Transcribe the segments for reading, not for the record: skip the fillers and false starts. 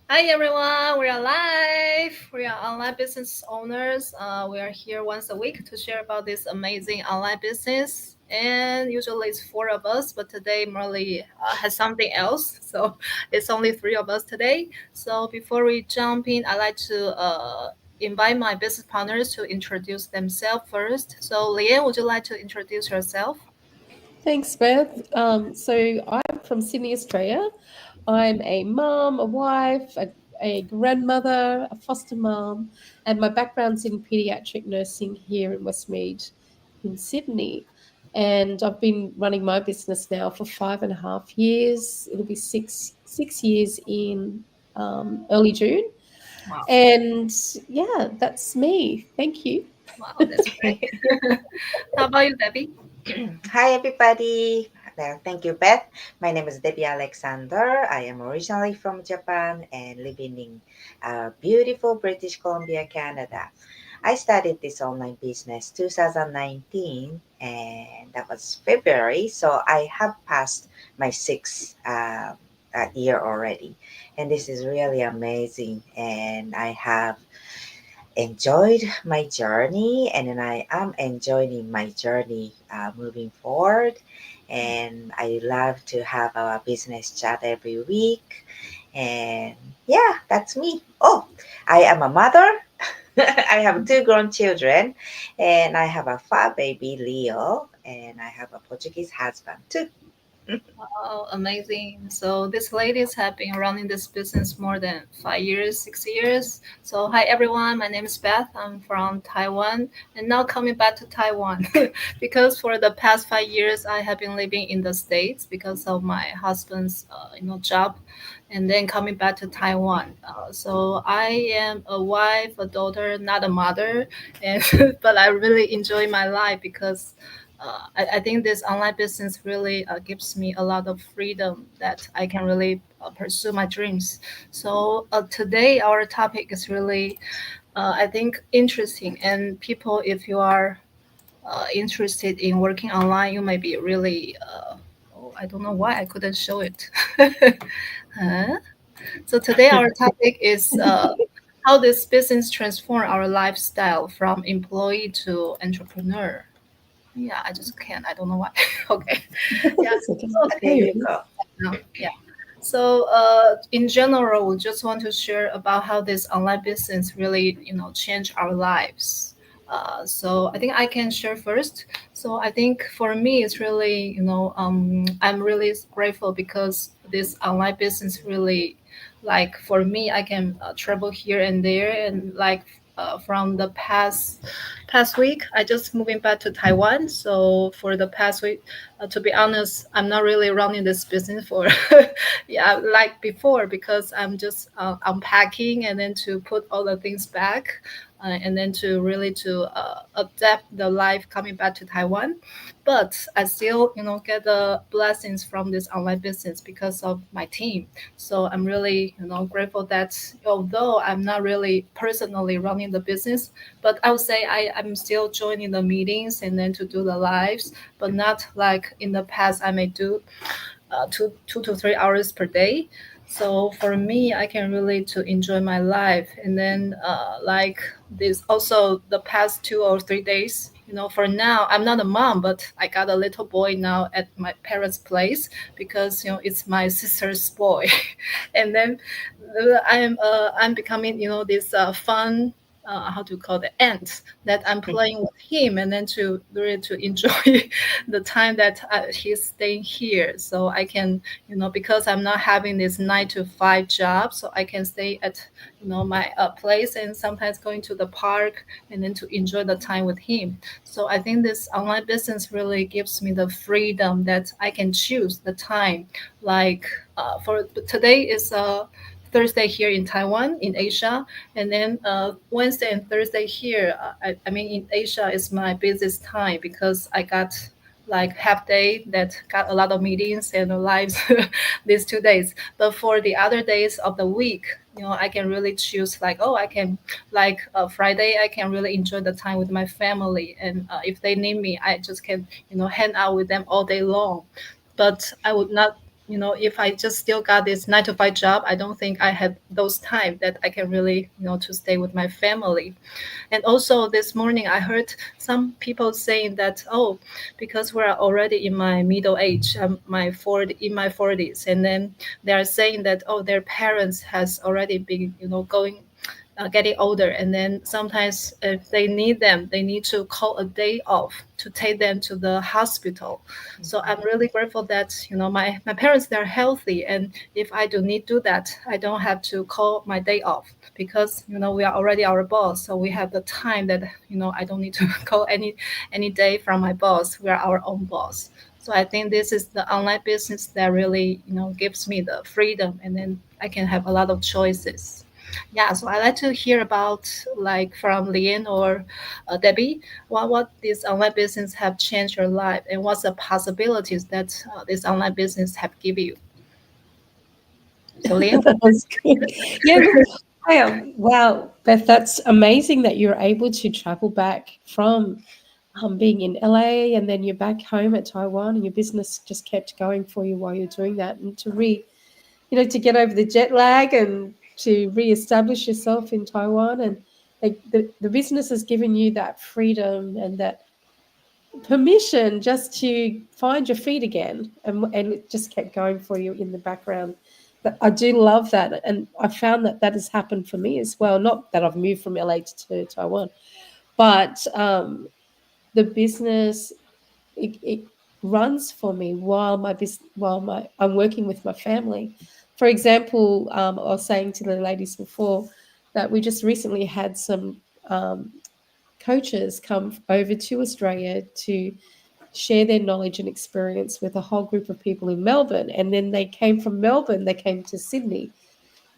Hi everyone, we are live. We are online business owners. We are here once a week to share about this amazing online business. And usually it's four of us, but today Marley has something else, so it's only three of us today. So before we jump in, I'd like to invite my business partners to introduce themselves first. So Leanne, would you like to introduce yourself? Thanks, Beth. So I'm from Sydney, Australia. I'm a mum, a wife, a grandmother, a foster mum, and my background's in pediatric nursing here in Westmead in Sydney. And I've been running my business now for 5.5 years. It'll be six years in early June. Wow, And yeah, that's me. Thank you. wow, that's great. How about you, Debbie? Hi, everybody. Thank you, Beth. My name is Debbie Alexander. I am originally from Japan and living in beautiful British Columbia, Canada. I started this online business 2019, and that was February. So I have passed my sixth year already, and this is really amazing. And I have enjoyed my journey, and then I am enjoying my journey moving forward. And I love to have a business chat every week. And yeah, that's me. Oh, I am a mother. I have two grown children, and I have a fur baby, Leo, and I have a Portuguese husband too. Oh, amazing. So these ladies have been running this business more than 5 years, 6 years. So hi everyone, my name is Beth. I'm from Taiwan and now coming back to Taiwan because for the past 5 years I have been living in the States because of my husband's job and then coming back to Taiwan. So I am a wife, a daughter, not a mother, and but I really enjoy my life because I think this online business really gives me a lot of freedom that I can really pursue my dreams. So today our topic is really, I think, interesting. And people, if you are interested in working online, you might be really. Oh, I don't know why I couldn't show it. Huh? So today our topic is how this business transform our lifestyle from employee to entrepreneur. Yeah, I just can't. I don't know why. Okay. Yeah. That's okay. So, There you go. yeah. So, in general, we just want to share about how this online business really, change our lives. So I think I can share first. So I think for me, it's really, I'm really grateful because this online business really, like for me, I can travel here and there, and like from the past week, I just moving back to Taiwan. So for the past week, to be honest, I'm not really running this business for yeah, like before because I'm just unpacking and then to put all the things back and then to really to adapt the life coming back to Taiwan. But I still, get the blessings from this online business because of my team. So I'm really, grateful that although I'm not really personally running the business, but I would say I'm still joining the meetings and then to do the lives, but not like in the past I may do 2 to 3 hours per day. So for me, I can really to enjoy my life. And then like this also the past 2 or 3 days, for now I'm not a mom, but I got a little boy now at my parents' place because it's my sister's boy. And then I'm becoming this fun. How to call the ant that I'm playing with him, and then to really to enjoy the time that he's staying here, so I can, because I'm not having this 9 to 5 job, so I can stay at my place and sometimes going to the park and then to enjoy the time with him. So I think this online business really gives me the freedom that I can choose the time. Like for today is Thursday here in Taiwan, in Asia, and then Wednesday and Thursday here. I mean, in Asia is my busiest time because I got like half day that got a lot of meetings and lives these 2 days. But for the other days of the week, I can really choose like, oh, I can like Friday, I can really enjoy the time with my family, and if they need me, I just can hang out with them all day long. But I would not if I just still got this 9 to 5 job, I don't think I had those time that I can really, to stay with my family. And also this morning, I heard some people saying that, oh, because we're already in my middle age, in my 40s, and then they are saying that, oh, their parents has already been, going getting older, and then sometimes if they need them, they need to call a day off to take them to the hospital. So I'm really grateful that my parents, they're healthy, and if I do need to do that, I don't have to call my day off, because we are already our boss, so we have the time that I don't need to call any day from my boss. We are our own boss. So I think this is the online business that really gives me the freedom, and then I can have a lot of choices. Yeah, so I like to hear about, like, from Lian or Debbie, what this online business have changed your life, and what's the possibilities that this online business have given you. So Lian. That was good. Yeah, look, I am. Wow, Beth, that's amazing that you're able to travel back from being in LA, and then you're back home at Taiwan, and your business just kept going for you while you're doing that, and to get over the jet lag and to reestablish yourself in Taiwan, and like the business has given you that freedom and that permission just to find your feet again, and it just kept going for you in the background. But I do love that, and I found that that has happened for me as well. Not that I've moved from LA to Taiwan, but the business, it runs for me while my I'm working with my family. For example, I was saying to the ladies before that we just recently had some um, coaches come over to Australia to share their knowledge and experience with a whole group of people in Melbourne. And then they came from Melbourne, they came to Sydney.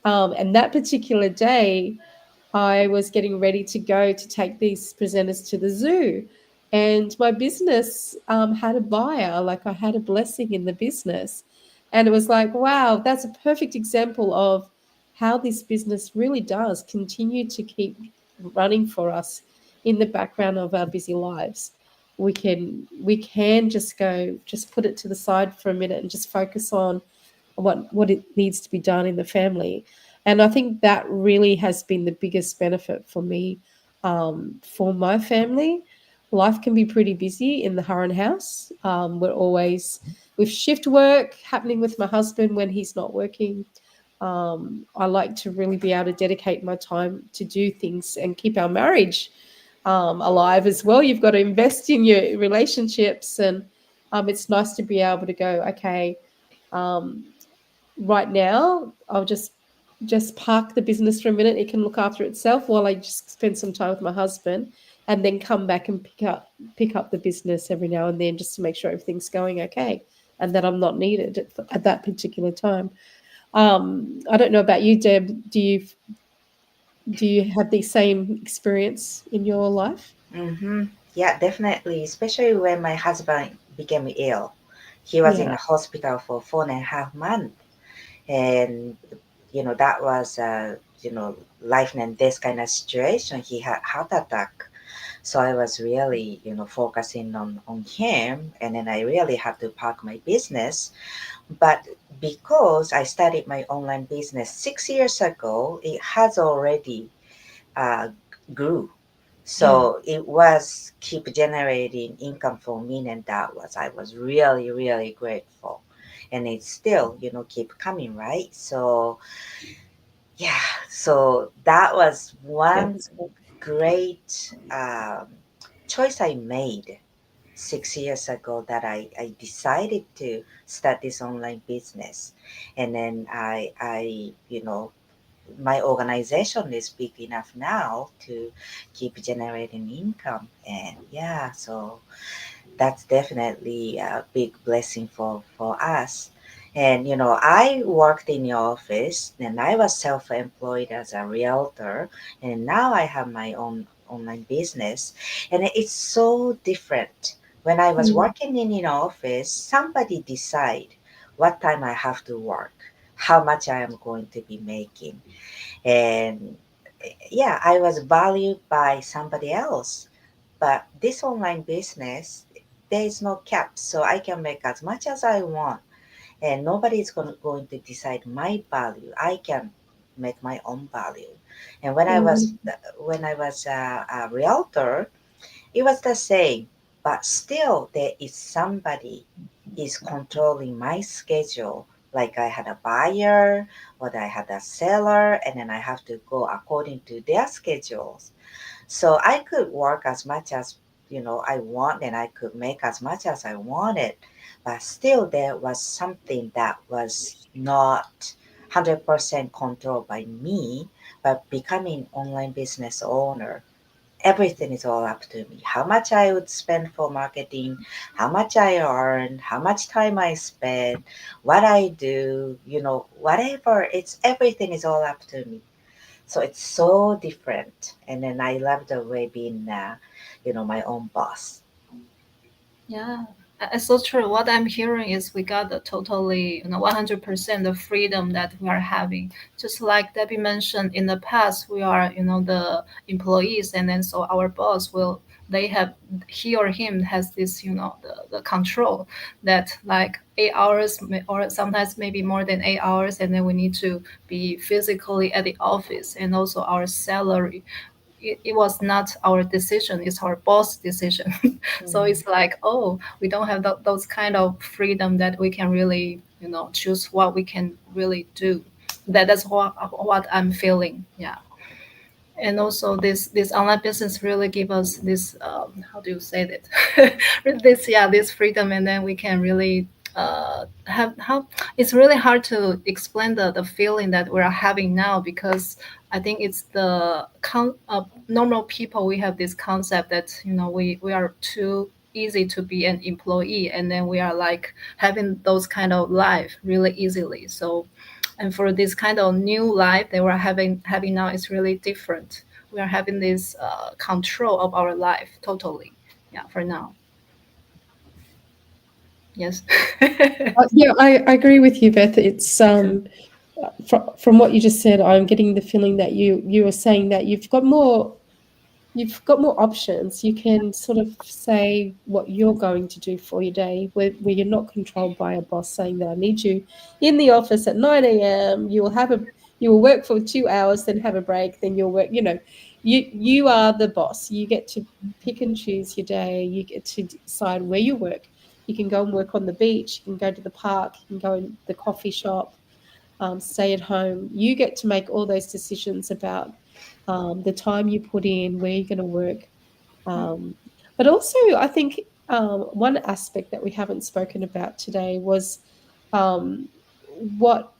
And that particular day, I was getting ready to go to take these presenters to the zoo. And my business had a buyer, like I had a blessing in the business. And it was like, wow, that's a perfect example of how this business really does continue to keep running for us in the background of our busy lives. We can just put it to the side for a minute and just focus on what it needs to be done in the family. And I think that really has been the biggest benefit for me, for my family. Life can be pretty busy in the Hurren house. We're always with shift work happening with my husband when he's not working. I like to really be able to dedicate my time to do things and keep our marriage alive as well. You've got to invest in your relationships, and it's nice to be able to go, okay, um, right now I'll just park the business for a minute. It can look after itself while I just spend some time with my husband, and then come back and pick up the business every now and then, just to make sure everything's going okay and that I'm not needed at that particular time. I don't know about you, Deb. Do you have the same experience in your life? Mm-hmm. Yeah, definitely. Especially when my husband became ill. He was in Yeah. the hospital for 4.5 months. And, that was, life and death kind of situation. He had heart attack. So I was really, focusing on him. And then I really had to park my business. But because I started my online business 6 years ago, it has already uh, grew. Yeah. So it was keep generating income for me, and I was really really grateful, and it's still keep coming, right? So yeah, so that was one That's good. great choice I made 6 years ago, that I decided to start this online business. And then my organization is big enough now to keep generating income. And yeah, so that's definitely a big blessing for us. And I worked in the office, and I was self-employed as a realtor, and now I have my own online business. And it's so different. When I was Mm. working in an office, somebody decide what time I have to work, how much I am going to be making. And yeah, I was valued by somebody else. But this online business, there is no cap, so I can make as much as I want. and nobody is going to decide my value. I can make my own value. And Mm. when I was a realtor, it was the same, but still there is somebody is controlling my schedule. Like I had a buyer or I had a seller, and then I have to go according to their schedules. So I could work as much as I want, and I could make as much as I wanted, but still there was something that was not 100% controlled by me. But becoming online business owner, everything is all up to me. How much I would spend for marketing, how much I earn, how much time I spend, what I do, whatever. It's everything is all up to me. So it's so different. And then I love the way being, my own boss. Yeah, it's so true. What I'm hearing is we got the totally, 100% the freedom that we are having. Just like Debbie mentioned in the past, we are, the employees, and then so our boss will, they have, he or him has this, the control that like 8 hours or sometimes maybe more than 8 hours, and then we need to be physically at the office, and also our salary. It was not our decision, it's our boss decision. So Mm-hmm. it's like, oh, we don't have those kind of freedom that we can really, choose what we can really do. That's what I'm feeling. Yeah. And also this online business really give us this, how do you say that, this, yeah, this freedom, and then we can really have how it's really hard to explain the feeling that we're having now, because I think it's the normal people, we have this concept that, we are too easy to be an employee, and then we are like having those kind of life really easily. So, and for this kind of new life that we're having now, is really different. We are having this control of our life totally. Yeah, for now. Yes. Yeah, I agree with you, Beth. It's from what you just said, I'm getting the feeling that you were saying that you've got more options. You can sort of say what you're going to do for your day, where you're not controlled by a boss saying that I need you in the office at 9 a.m. You will work for 2 hours, then have a break, then you'll work. You are the boss. You get to pick and choose your day. You get to decide where you work. You can go and work on the beach. You can go to the park. You can go in the coffee shop, stay at home. You get to make all those decisions about the time you put in, where you're going to work. Um, but also, I think one aspect that we haven't spoken about today was um, what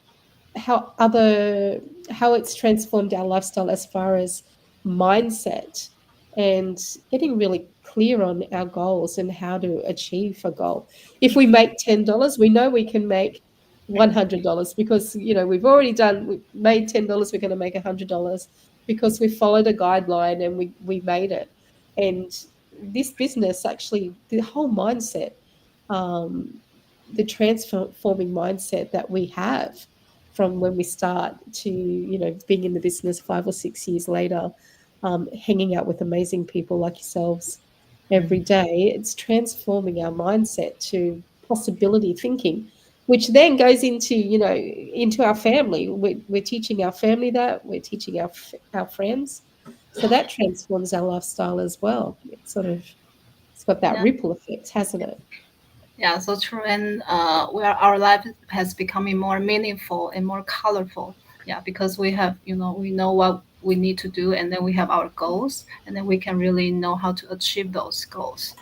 how other how it's transformed our lifestyle as far as mindset and getting really clear on our goals and how to achieve a goal. If we make $10, we know we can make $100 because we've already we made $10. We're going to make $100 because we followed a guideline and we made it. And this business, actually, the whole mindset, um, the transforming mindset that we have from when we start to being in the business 5 or 6 years later, hanging out with amazing people like yourselves every day, it's transforming our mindset to possibility thinking, which then goes into our family. We're teaching our family that, we're teaching our friends, so that transforms our lifestyle as well. It's got that Yeah. ripple effect, hasn't it? Yeah, so true. And where our life has becoming more meaningful and more colorful. Yeah, because we know what we need to do, and then we have our goals, and then we can really know how to achieve those goals.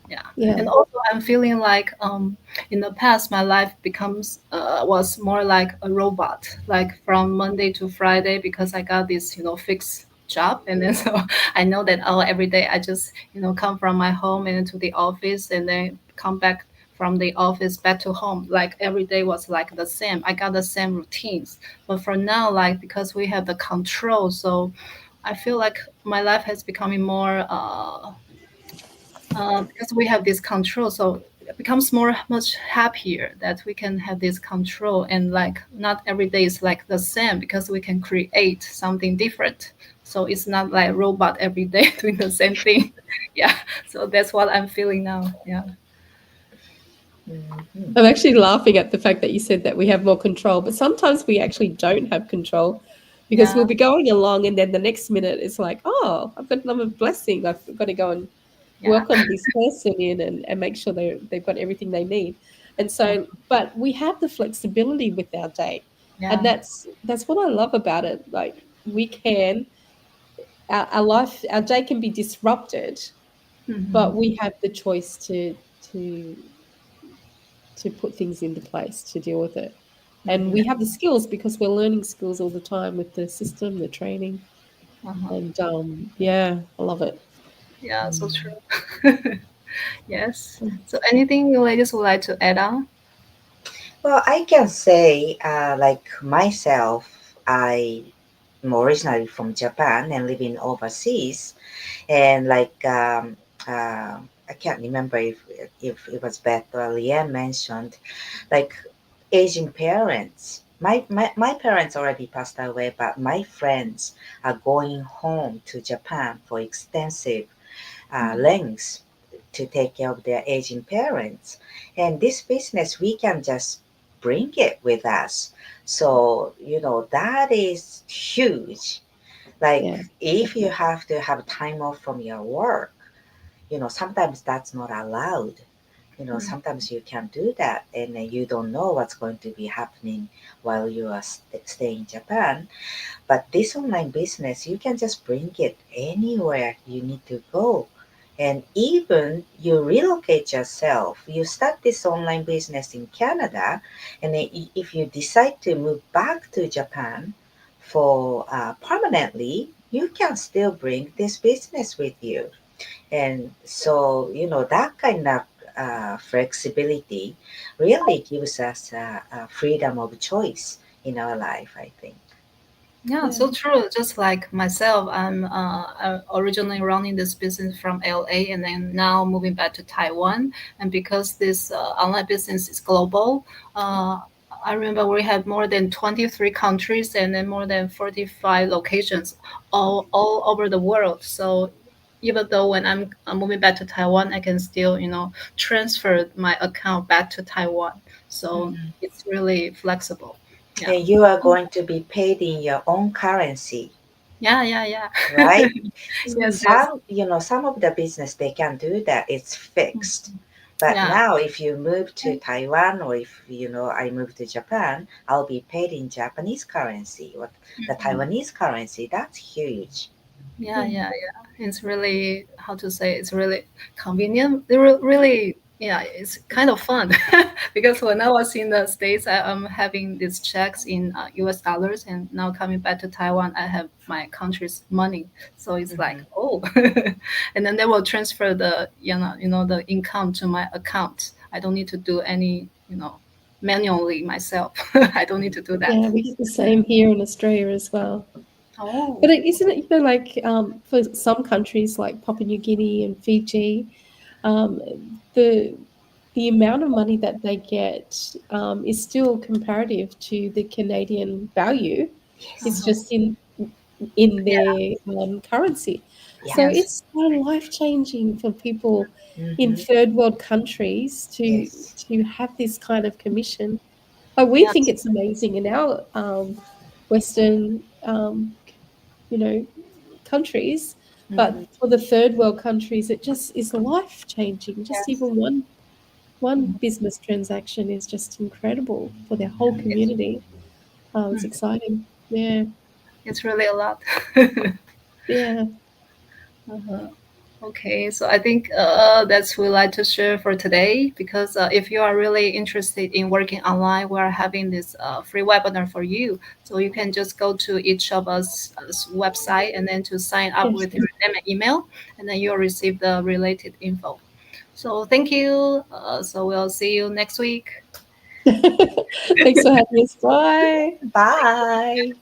Yeah. Yeah. And also I'm feeling like in the past my life becomes was more like a robot, like from Monday to Friday, because I got this, fixed job, and then so I know that, oh, every day I just, come from my home and to the office, and then come back from the office back to home, like every day was like the same. I got the same routines. But for now, like, because we have the control, so I feel like my life has becoming more because we have this control, so it becomes more much happier that we can have this control, and like not every day is like the same, because we can create something different. So it's not like robot every day doing the same thing. Yeah. So that's what I'm feeling now. Yeah. Mhm. I'm actually laughing at the fact that you said that we have more control, but sometimes we actually don't have control because Yeah, we'll be going along and then the next minute it's like, oh, I've got another blessing. I've got to go and yeah, welcome this person in and make sure they've got everything they need. And yeah, so, but we have the flexibility with our day. And yeah. that's what I love about it. Like we can, our life, our day can be disrupted, Hmm. but we have the choice to to put things into place to deal with it. And Mhm. we have the skills because we're learning skills all the time with the system, the training. Uh-huh. And yeah, I love it. Yeah, so Mm. true. Yes. So anything you ladies would like to add on? Well, I can say, like myself, I'm originally from Japan and living overseas, and I can't remember if it was Beth or Leanne mentioned, like aging parents. My parents already passed away, but my friends are going home to Japan for extensive lengths to take care of their aging parents. And this business, we can just bring it with us. So, that is huge. Like, Yeah, if you definitely. have to have time off from your work, sometimes that's not allowed. Mm. Sometimes you can do that and you don't know what's going to be happening while you are staying in Japan. But this online business, you can just bring it anywhere you need to go. And even you relocate yourself, you start this online business in Canada, and then if you decide to move back to Japan for permanently, you can still bring this business with you. And so, that kind of flexibility really gives us a freedom of choice in our life, I think. Yeah, Yeah, so true. Just like myself, I'm originally running this business from LA and then now moving back to Taiwan. And because this online business is global, uh, I remember we have more than 23 countries and then more than 45 locations all over the world. So even though when I'm moving back to Taiwan, I can still, transfer my account back to Taiwan. So Mhm. it's really flexible. Yeah. And you are going to be paid in your own currency, Yeah, yeah, yeah. right? Yes, yes. Some of the business they can do that. It's fixed. But Yeah, now, if you move to Taiwan or if I move to Japan, I'll be paid in Japanese currency. What the Taiwanese currency? That's huge. yeah, yeah, yeah, yeah. It's really, how to say, it's really convenient. Really, yeah, it's kind of fun because when I was in the States, I'm having these checks in US dollars, and now coming back to Taiwan, I have my country's money. So it's like, Hmm. oh, and then they will transfer the, the income to my account. I don't need to do any, manually myself. I don't need to do that. yeah. We get the same here in Australia as well. Oh, But isn't it, like for some countries like Papua New Guinea and Fiji, um, the the amount of money that they get is still comparative to the Canadian value. It's Yes. uh-huh. just in their currency. Yeah. So Yes, it's so life changing for people in Hmm. third world countries Yes. to have this kind of commission. Like we think yes, it's amazing in our Western, you know, countries, Hmm. but for the third world countries, it just is life changing. Just yes. even one business transaction is just incredible for their whole It's, community. Oh, it's exciting. Yeah, it's really a lot. yeah, Uh-huh. Okay, so I think that's we like to share for today because if you are really interested in working online, we are having this free webinar for you. So you can just go to each of us' website and then to sign up yes. with your name and email, and then you'll receive the related info. So thank you. So we'll see you next week. Thanks for having us. Bye. Bye.